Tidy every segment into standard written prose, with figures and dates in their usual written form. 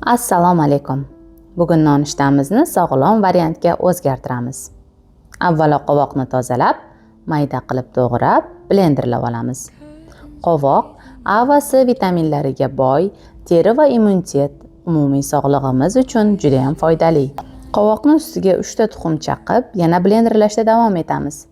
Assalomu alaykum. Bugun nonushtamizni sog'lom variantga o'zgartiramiz. Avvalo qovoqni tozalab, mayda qilib to'g'rab, blenderlab olamiz. Qovoq A va C vitaminlariga boy, teri va immunitet, umumiy sog'lig'imiz uchun juda ham foydali. Qovoqni ustiga 3 ta tuxum chaqib, yana blenderlashda davom etamiz.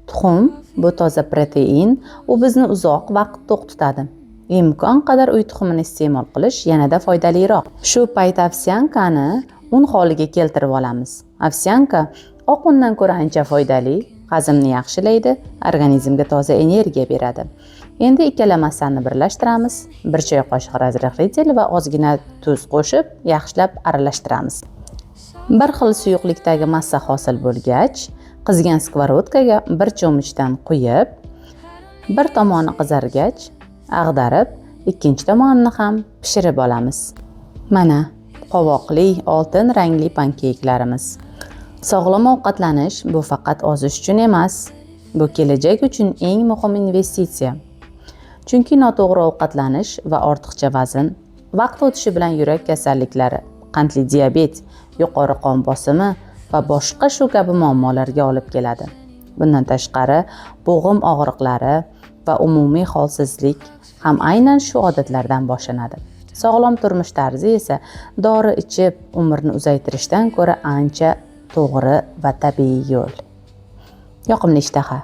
Tuxum bu toza protein, u bizni uzoq vaqt to'q tutadi. Imkon qadar uy tuxumini iste'mol qilish yanada foydaliroq. Shu payt ovsyankani un holiga keltirib olamiz. Ovsyanka oq undan ko'ra ancha foydali, hazmni yaxshilaydi, organizmga toza energiya beradi. Endi ikkala massani birlashtiramiz. 1 choy qoshiq razrixlitel va ozgina tuz qo'shib, yaxshilab aralashtiramiz. Bir xil suyuqlikdagi massa hosil bo'lgach, qizgan skоворodkaga 1 cho'michdan quyib, bir tomoni qizargach ag'darib, ikkinchi tomonini ham pishirib olamiz. Mana qovoqli oltin rangli pankeklarimiz. Sog'lom ovqatlanish bu faqat ozish uchun emas, bu kelajak uchun eng muhim investitsiya. Chunki noto'g'ri ovqatlanish va ortiqcha vazn vaqt o'tishi bilan yurak kasalliklari, qandli diabet, yuqori qon bosimi va boshqa shu kabi muammolarga olib keladi. Bundan tashqari, bo'g'im og'riqlari va umumiy holsizlik ham aynan shu odatlardan boshlanadi. Sog'lom turmush tarzi esa dori ichib umrni uzaytirishdan ko'ra ancha to'g'ri va tabiiy yo'l. Yoqimli ishtaha.